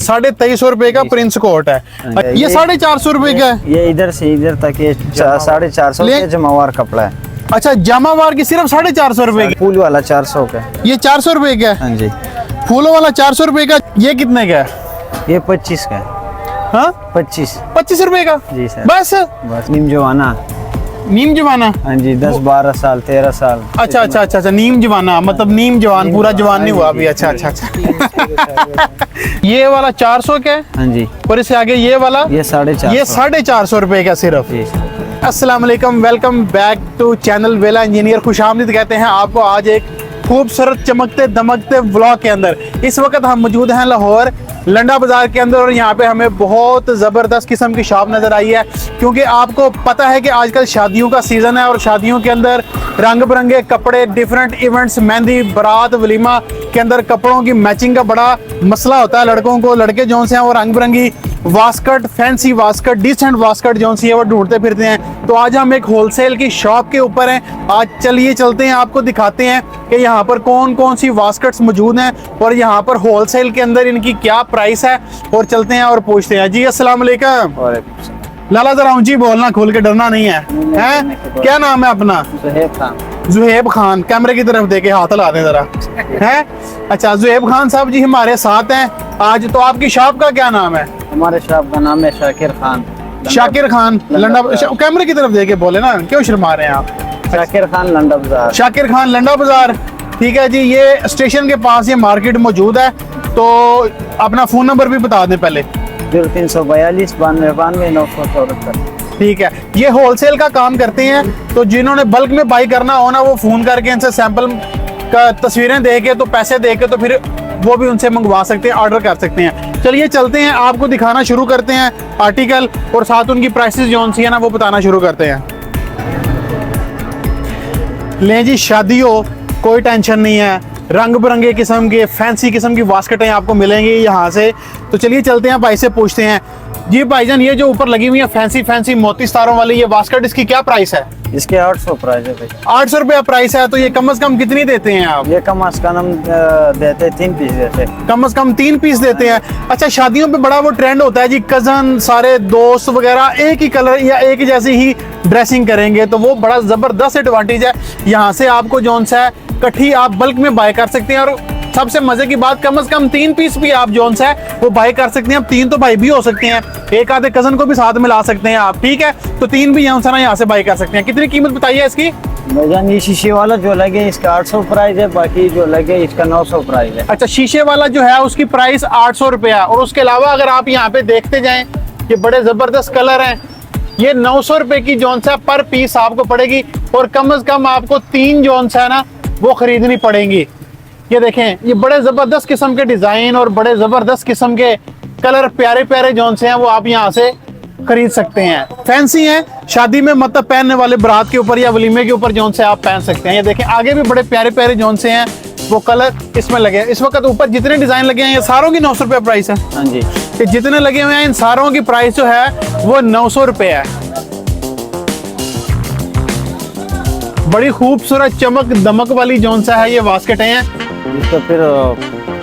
2350 रुपए का Prince coat है। ये 450 रुपए का है। ये इधर से इधर तक ये 450 का जमावार कपड़ा है। अच्छा, जमावार की सिर्फ 450 रुपए की। फूल वाला 400 का, ये 400 रुपए का है। हाँ जी। फूलों वाला 400 रुपए का। ये कितने का है? ये 25 का है। हाँ, 25 रुपए का जी सर। बस नीम जवाना। नीम जवाना, हाँ जी, 10-12 साल 13 साल। अच्छा, नीम जवाना मतलब नीम जवान, पूरा जवान नहीं हुआ अभी। अच्छा। ये वाला 400 का है। हाँ जी। और इससे आगे ये वाला ये 450। ये 450 रुपए का सिर्फ। अस्सलाम वालेकुम, वेलकम बैक टू चैनल वेला इंजीनियर। खुशामदीद कहते हैं आपको आज एक खूबसूरत चमकते दमकते व्लॉग के अंदर। इस वक्त हम मौजूद हैं लाहौर लंडा बाजार के अंदर और यहाँ पे हमें बहुत ज़बरदस्त किस्म की शॉप नज़र आई है, क्योंकि आपको पता है कि आजकल शादियों का सीज़न है और शादियों के अंदर रंग बिरंगे कपड़े, डिफरेंट इवेंट्स, मेहंदी, बारात, वलीमा के अंदर कपड़ों की मैचिंग का बड़ा मसला होता है लड़कों को। लड़के जो से हैं वो रंग बिरंगी वास्कट, फैंसी वास्कट, डिसेंट वास्कट जो सी है वो ढूंढते फिरते हैं। तो आज हम एक होलसेल की शॉप के ऊपर हैं। आज चलिए चलते हैं, आपको दिखाते हैं कि यहाँ पर कौन कौन सी वास्कट्स मौजूद हैं और यहाँ पर होलसेल के अंदर इनकी क्या प्राइस है। और चलते हैं और पूछते हैं। जी अस्सलाम वालेकुम। लाला जरा ऊंची बोलना, खोल के, डरना नहीं है। हैं? क्या नाम है अपना? जुहेब खान। कैमरे की तरफ देके हाथ ला दें जरा। हैं? अच्छा, जुहेब खान साहब जी हमारे साथ हैं आज। तो आपकी शॉप का क्या नाम है? हमारे शॉप का नाम है शाकिर खान। शाकिर खान लंडा। कैमरे की तरफ देके बोले ना, क्यों शर्मा रहे हैं आप? शाकिर खान लंडा बाजार। शाकिर खान लंडा बाजार, ठीक है जी। ये स्टेशन के पास ये मार्केट मौजूद है। तो अपना फोन नंबर भी बता दें पहले। 0342 92 974। ठीक है, ये होलसेल का काम करते हैं। तो जिन्होंने बल्क में बाई करना हो ना, वो फोन करके इनसे सैंपल का तस्वीरें दे के, तो पैसे दे के, तो फिर वो भी उनसे मंगवा सकते हैं, ऑर्डर कर सकते हैं। चलिए चलते हैं, आपको दिखाना शुरू करते हैं आर्टिकल और साथ उनकी प्राइसेस जो सी है ना वो बताना शुरू करते हैं। लें जी, शादी हो कोई टेंशन नहीं है, रंग बिरंगे किस्म के फैंसी किस्म की वास्कटें आपको मिलेंगी यहाँ से। तो चलिए चलते हैं, भाई से पूछते हैं। जी भाईजान, ये जो ऊपर लगी हुई है फैंसी मोती सितारों वाली ये वास्कट, इसकी क्या प्राइस है? इसके 800 प्राइस है भाई। 800 रुपया प्राइस है। तो ये कम से कम कितनी देते हैं आप? ये कम से कम देते 3 पीस देते। कम से कम 3 पीस देते हैं। अच्छा, शादियों पे बड़ा वो ट्रेंड होता है जी, कजन सारे दोस्त वगैरह एक ही कलर या एक ही जैसी ही ड्रेसिंग करेंगे, तो वो बड़ा जबरदस्त एडवांटेज है। यहाँ से आपको जोन सा है इकट्ठी आप बल्क में बाय कर सकते हैं। और सबसे मजे की बात, कम से कम 3 पीस भी आप जोन सा है वो बाय कर सकते हैं। अब 3 तो भाई भी हो सकते हैं, एक आधे कजन को भी साथ में ला सकते हैं आप, ठीक है। तो 3 भी यहाँ से बाय कर सकते हैं। कितनी कीमत बताइए इसकी? भाईजान, ये शीशे वाला जो लगे इसका 800 प्राइस है, बाकी जो लगे इसका 900 प्राइस है। अच्छा, शीशे वाला जो है उसकी प्राइस 800 रुपया। और उसके अलावा अगर आप यहाँ पे देखते जाएं, ये बड़े जबरदस्त कलर हैं। ये 900 रुपए की जोन सा पर पीस आपको पड़ेगी। और कम से कम आपको 3 जोन सा है ना वो खरीदनी पड़ेंगी। ये देखें, ये बड़े जबरदस्त किस्म के डिजाइन और बड़े जबरदस्त किस्म के कलर, प्यारे प्यारे जोन से हैं वो आप यहाँ से खरीद सकते हैं। फैंसी हैं, शादी में मतलब पहनने वाले, बारात के ऊपर या वलीमे के ऊपर जोन से आप पहन सकते हैं। ये देखें, आगे भी बड़े प्यारे प्यारे जोन से हैं वो कलर इसमें लगे हैं। इस वक्त ऊपर जितने डिजाइन लगे हैं ये सारों की 900 रुपये प्राइस है। हाँ जी, ये जितने लगे हुए हैं इन सारों की प्राइस जो है वो 900 रुपये है। बड़ी खूबसूरत चमक दमक वाली जोन सा है ये वास्कटें हैं। इसका फिर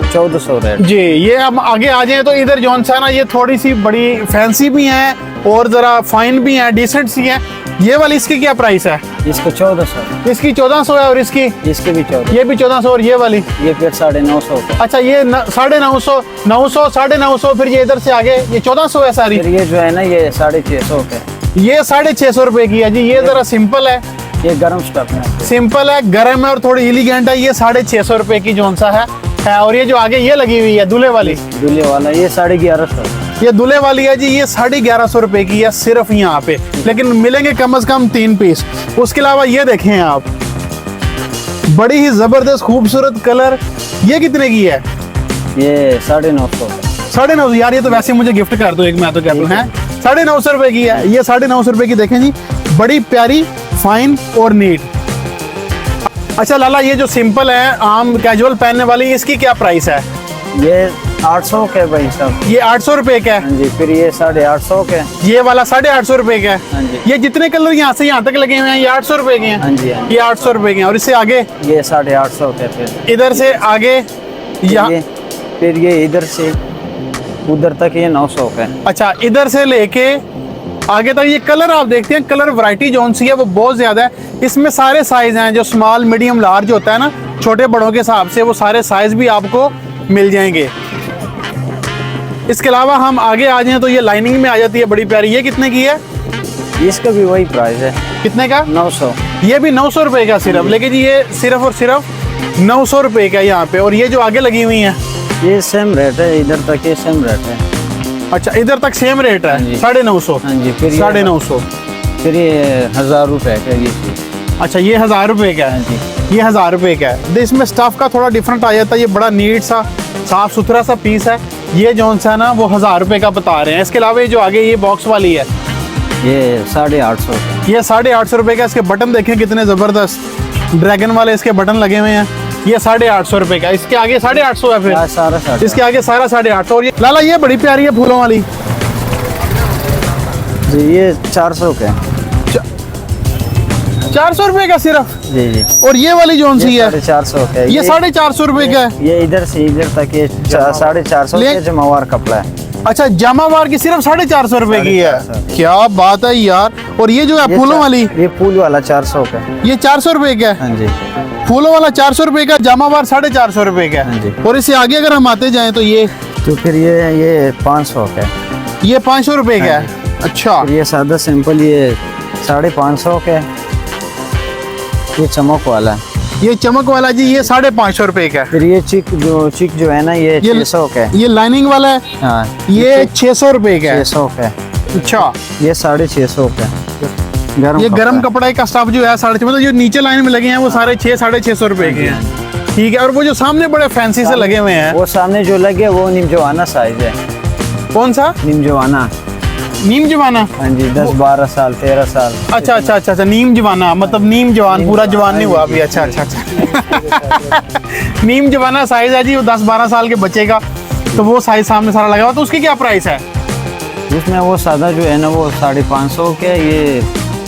1400 रेट जी। ये हम आगे आ जाए तो इधर जोन सा है ना ये थोड़ी सी बड़ी फैंसी भी हैं और जरा फाइन भी हैं, डिसेंट सी हैं। ये वाली इसकी क्या प्राइस है? इसको 1400। इसकी 1400 है। और इसकी? इसके भी 1400। ये भी 1400। और ये वाली? ये फिर 950। अच्छा, ये 950, 900, 950। फिर ये इधर से आगे ये 1400 है सारी। फिर ये जो है ना ये 650 के। ये 650 रुपए की है जी। ये जरा सिंपल है, ये गर्म स्टफ है, सिंपल है, गर्म है और थोड़ी एलिगेंट है। ये 650 रुपए की जोन सा है। और ये जो आगे ये लगी हुई है दूल्हे वाली, दूल्हे वाला, ये 1150। ये दूल्हे वाली है जी। ये 1150 रुपए की है सिर्फ यहाँ पे, लेकिन मिलेंगे कम से कम 3 पीस। उसके अलावा ये देखें आप, बड़ी ही जबरदस्त खूबसूरत कलर। ये कितने की है? ये 950। 950 यार, ये तो वैसे मुझे गिफ्ट कर दो एक, मैं तो कह दूं है। 950 रुपए की है ये। 950 रुपए की देखें जी, बड़ी प्यारी, फाइन और नीट। अच्छा लाला, ये जो सिंपल है आम कैजुअल पहनने वाली, इसकी क्या प्राइस है? ये 800 के भाई साहब। ये 800 रुपए का है। हाँ जी। फिर ये 850 के। ये वाला 850 रुपए का है। हाँ जी। ये जितने कलर यहाँ से यहाँ तक लगे हुए हैं ये 800 रुपए के हैं। हाँ जी, हाँ जी। ये 800 रुपए के हैं। और इससे आगे ये 850 के। फिर इधर से आगे यहाँ, फिर ये इधर से उधर तक ये 900 का है। अच्छा, इधर से लेके आगे तक ये कलर आप देखते हैं, कलर वैरायटी जो सी है वो बहुत ज़्यादा है। इसमें सारे साइज़ हैं, जो स्मॉल मीडियम लार्ज होता है ना, छोटे बड़ों के हिसाब से वो सारे साइज़ भी आपको मिल जाएंगे। इसके अलावा हम आगे आ जाएं तो ये लाइनिंग में आ जाती है, बड़ी प्यारी। ये कितने की है? इसका भी वही प्राइस है, कितने का? 900। ये भी 900 रुपये का सिर्फ, लेकिन ये सिर्फ और सिर्फ 900 रुपये का यहाँ पे। और ये जो आगे लगी हुई हैं ये सेम रेट है, इधर तक ये सेम रेट है। अच्छा, इधर तक सेम रेट है, हाँ जी। 950। हाँ जी, फिर 950। फिर ये 1000 रुपये का ये चीज़। अच्छा, ये 1000 रुपये का हाँ है, जी। ये 1000 रुपये का है। इसमें स्टफ का थोड़ा डिफरेंट आ जाता है, ये बड़ा नीट सा साफ सुथरा सा पीस है। ये जो सा ना वो 1000 रुपये का बता रहे हैं। इसके अलावा ये जो आगे ये बॉक्स वाली है ये 850। ये 850 रुपये का। इसके बटन देखें कितने ज़बरदस्त ड्रैगन वाले इसके बटन लगे हुए हैं। ये 850 रुपये का। इसके आगे 850 है फिर, सारा 850। इसके आगे सारा 850। और ये लाला ये बड़ी प्यारी है फूलों वाली, जी ये 400 का है। 400 रुपये का सिर्फ। जी जी। और ये वाली जो सी है 450 का है। ये 450 रुपये का है। ये इधर से इधर तक ये 450 ले- का जमावार कपड़ा है। अच्छा, जामावार की सिर्फ 450 रुपए की है। 450। क्या बात है यार। और ये जो है ये फूलों चा- वाली, ये फूल वाला 400 का है। ये 400 रुपए का है। हाँ जी। फूलों वाला 400 रुपए का, जामावार 450 रुपए का हाँ है। जी। और इससे आगे अगर हम आते जाएं तो ये तो फिर ये 500 का है। ये 500 रुपए का है। अच्छा, फिर ये सादा सिंपल ये 550 का है। ये चमक वाला है। ये चमक वाला जी ये 550 रुपए का है। फिर ये चिक जो है ना ये 600 का है। ये लाइनिंग वाला है, हाँ ये 600 रुपए का है। 600 का है। अच्छा, ये 650 का है। ये गरम कपड़ा कपड़े का स्टफ जो है 650, मतलब जो नीचे लाइन में लगे हैं वो सारे 600-650 रुपए के हैं। ठीक है। और वो जो सामने बड़े फैंसी से लगे हुए हैं, वो सामने जो लगे वो निमजवाना साइज है। कौन सा? निमजवाना। नीम जवाना। हाँ जी, 10-12 साल 13 साल। अच्छा अच्छा अच्छा अच्छा, नीम जवाना मतलब नीम जवान, पूरा जवान नहीं हुआ अभी। अच्छा अच्छा अच्छा। नीम जवाना साइज है जी, वो 10-12 साल के बच्चे का, तो वो साइज सामने सारा लगा हुआ। तो उसकी क्या प्राइस है? उसमें वो सादा जो है ना वो 550 के, ये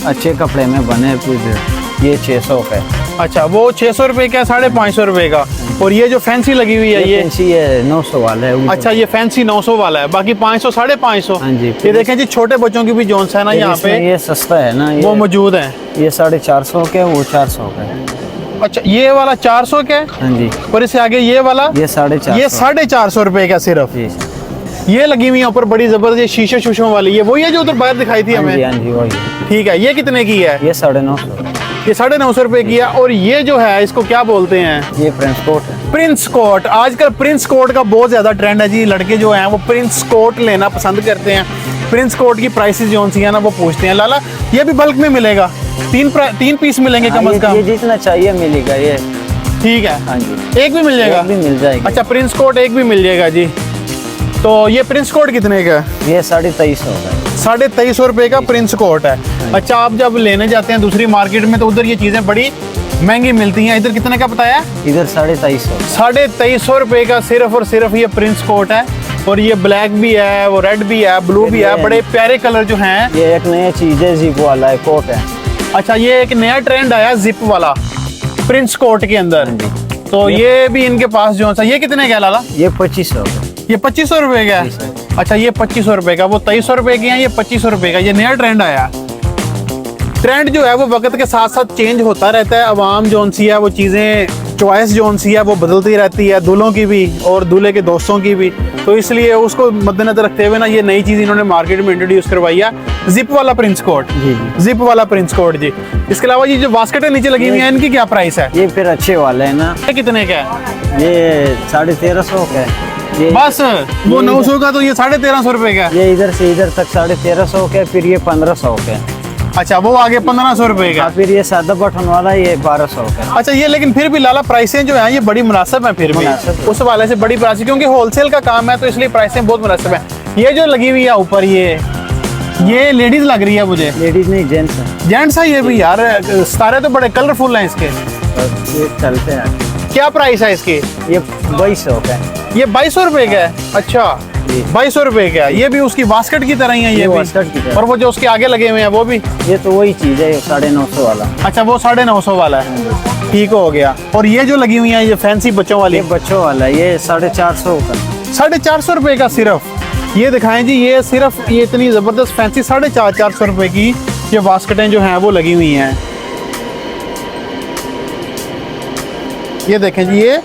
अच्छे कपड़े में बने फिर ये 600 का है। अच्छा, वो 600 रुपए का, 550 रुपए का। और ये जो फैंसी लगी हुई है ये फैंसी है 900 वाला है। अच्छा, ये फैंसी 900 वाला है, बाकी 500 550। हाँ जी। ये देखें जी, छोटे बच्चों की भी जोन्स है ना यहाँ पे, ये सस्ता है ना, वो मौजूद है। ये 450 के, वो 400 का है। अच्छा, ये वाला 400 का है। हाँ जी। और इससे आगे ये वाला ये 450। ये 450 रुपए का सिर्फ। जी। ये लगी हुई है ऊपर बड़ी जबरदस्त शीशे शूशों वाली, ये वही है जो उधर बाहर दिखाई थी हाँ जी, हमें। हाँ जी वही। ठीक है। ये कितने की है? ये 950। ये 950 रुपए की है। और ये जो है इसको क्या बोलते हैं? ये प्रिंस कोट है। Prince coat. आजकल प्रिंस कोट का बहुत ज्यादा ट्रेंड है जी, लड़के जो हैं वो प्रिंस कोट लेना पसंद करते हैं। प्रिंस कोट की प्राइसेस जो सी है ना वो पूछते हैं। लाला ये भी बल्क में मिलेगा, 3 पीस मिलेंगे कम से ये कम। जितना चाहिए मिलेगा ये। ठीक है। हाँ जी। एक भी मिल जाएगा? एक भी मिल जाएगा। अच्छा, प्रिंस कोट एक भी मिल जाएगा जी। तो ये प्रिंस कोट कितने का है? ये 2350 का है। 2350 रुपए का प्रिंस कोट है। अच्छा, आप जब लेने जाते हैं दूसरी मार्केट में तो उधर ये चीजें बड़ी महंगी मिलती हैं। इधर कितने का बताया? इधर 2350। 2350 रुपए का सिर्फ और सिर्फ ये प्रिंस कोट है। और ये ब्लैक भी है, वो रेड भी है, ब्लू भी है, बड़े प्यारे कलर जो हैं। ये एक नया चीज है, जिप वाला है, कोट है। अच्छा, ये एक नया ट्रेंड आया जिप वाला प्रिंस कोट के अंदर। तो ये भी इनके पास जो सा, ये कितने का है लाला? ये 2500 का। ये 2500 रुपए का है। अच्छा, ये 2500 रुपए का, वो 2300 रुपए के हैं, ये 2500 रुपए का। ये नया ट्रेंड आया। ट्रेंड जो है वो वक्त के साथ साथ चेंज होता रहता है। अवाम जो सी है वो चीज़ें, चॉइस जो सी है वो बदलती रहती है, दूल्हों की भी और दूल्हे के दोस्तों की भी। तो इसलिए उसको मद्देनजर रखते हुए ना ये नई चीज़ इन्होंने मार्केट में इंट्रोड्यूस करवाई है, जिप वाला प्रिंस कोट। जी जी। जिप वाला प्रिंस कोट जी। इसके अलावा ये जो बास्केटें नीचे लगी हुई हैं, इनकी क्या प्राइस है? ये फिर अच्छे वाले है ना, ये कितने का है? ये 1350 का है। ये बस वो 900 का, तो ये 1350 रुपए का है। ये इधर से इधर तक 1350 का है। फिर ये 1500 का है। अच्छा, वो आगे 1500 रुपए का। फिर ये सादा बटन वाला ये 1200 का है। अच्छा, ये लेकिन फिर भी लाला प्राइसें जो हैं ये बड़ी मुनासिब हैं फिर भी, मुनासिब है। उस वाले से बड़ी प्राइस, क्योंकि होलसेल का काम है तो इसलिए प्राइसें बहुत मुनासिब हैं। ये जो लगी हुई है ऊपर ये लेडीज लग रही है मुझे। लेडीज नहीं, जेंट्स है। जेंट्स है ये भी यार, सितारे तो बड़े कलरफुल हैं इसके। ये चलते हैं। क्या प्राइस है इसकी? ये 2200 का है। ये 2200 रुपए का है। अच्छा, जी। 2200 रुपए का है। ये भी उसकी बास्केट की तरह ही है ये भी। बास्केट की तरह। और वो जो उसके आगे लगे हुए हैं वो भी। ये तो वही चीज है, 950 वाला। अच्छा, वो 950 वाला है। ठीक हो गया। और ये जो लगी हुई है ये फैंसी बच्चों वाली, ये बच्चों वाला, ये 450 का। 450 रुपए का सिर्फ। ये दिखाएं जी, ये सिर्फ ये इतनी ज़बरदस्त फैंसी 450 रुपए की ये वास्कटें जो हैं वो लगी हुई हैं। ये देखें जी, ये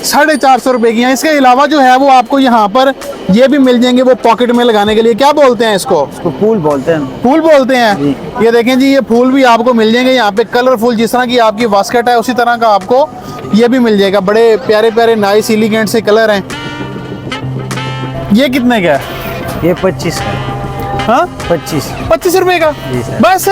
450 रुपए की हैं। इसके अलावा जो है वो आपको यहाँ पर ये भी मिल जाएंगे वो पॉकेट में लगाने के लिए, क्या बोलते हैं इसको? इसको फूल बोलते हैं। फूल बोलते हैं। जी। ये देखें जी, ये फूल भी आपको मिल जाएंगे यहाँ पे, कलरफुल, जिस तरह की आपकी वास्कट है उसी तरह का आपको ये भी मिल जाएगा। बड़े प्यारे प्यारे नाइस एलिगेंट से कलर हैं। ये कितने का है? ये 25 का। हाँ, 25 रुपए का। जी सर। बस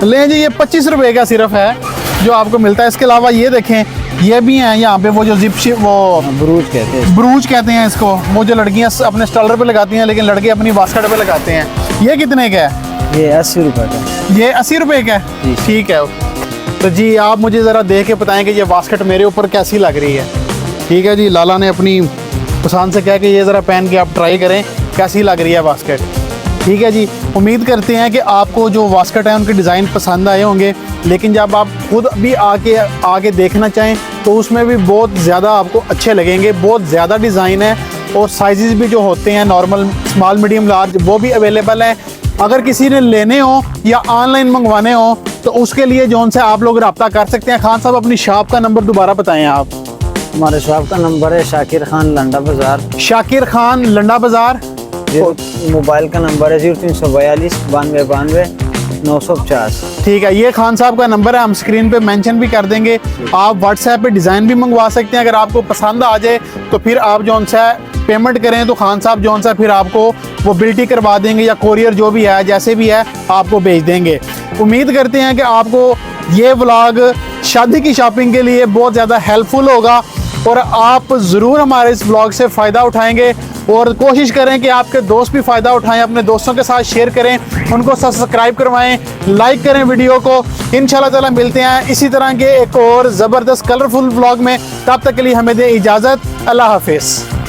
लें जी, ये 25 रुपए का सिर्फ है जो आपको मिलता है। इसके अलावा ये देखें, ये भी हैं यहाँ पे वो जो वो ब्रूज कहते हैं। ब्रूज कहते हैं इसको, वो जो लड़कियाँ अपने स्टॉलर पे लगाती हैं लेकिन लड़के अपनी बास्केट पे लगाते हैं। ये कितने का है? ये 80 रुपए का। ये 80 रुपए का है। जी। ठीक है। तो जी आप मुझे ज़रा देख के बताएं कि ये बास्केट मेरे ऊपर कैसी लग रही है। ठीक है जी, लाला ने अपनी पसंद से कहा कि ये ज़रा पहन के आप ट्राई करें कैसी लग रही है बास्केट। ठीक है जी, उम्मीद करते हैं कि आपको जो वास्कट है उनके डिज़ाइन पसंद आए होंगे, लेकिन जब आप खुद भी आके देखना चाहें तो उसमें भी बहुत ज़्यादा आपको अच्छे लगेंगे। बहुत ज़्यादा डिज़ाइन है और साइज़ भी जो होते हैं नॉर्मल, स्मॉल, मीडियम, लार्ज, वो भी अवेलेबल है। अगर किसी ने लेने हो या ऑनलाइन मंगवाने हो तो उसके लिए जो उनसे आप लोग रब्ता कर सकते हैं। खान साहब, अपनी शॉप का नंबर दोबारा बताएं आप। हमारे शॉप का नंबर है शाकिर खान, लंडा बाज़ार। शाकिर खान, लंडा बाज़ार। मोबाइल का नंबर है 0342 92 950। ठीक है, ये खान साहब का नंबर है, हम स्क्रीन पे मेंशन भी कर देंगे। आप व्हाट्सएप पे डिज़ाइन भी मंगवा सकते हैं। अगर आपको पसंद आ जाए तो फिर आप जो सा पेमेंट करें तो खान साहब जो सा फिर आपको वो बिल्टी करवा देंगे या कोरियर जो भी है, जैसे भी है आपको भेज देंगे। उम्मीद करते हैं कि आपको ये व्लॉग शादी की शॉपिंग के लिए बहुत ज़्यादा हेल्पफुल होगा और आप ज़रूर हमारे इस व्लॉग से फ़ायदा उठाएंगे और कोशिश करें कि आपके दोस्त भी फ़ायदा उठाएं, अपने दोस्तों के साथ शेयर करें, उनको सब्सक्राइब करवाएं, लाइक करें वीडियो को। इंशाल्लाह ताला मिलते हैं इसी तरह के एक और ज़बरदस्त कलरफुल व्लॉग में। तब तक के लिए हमें दें इजाज़त। अल्लाह हाफिज़।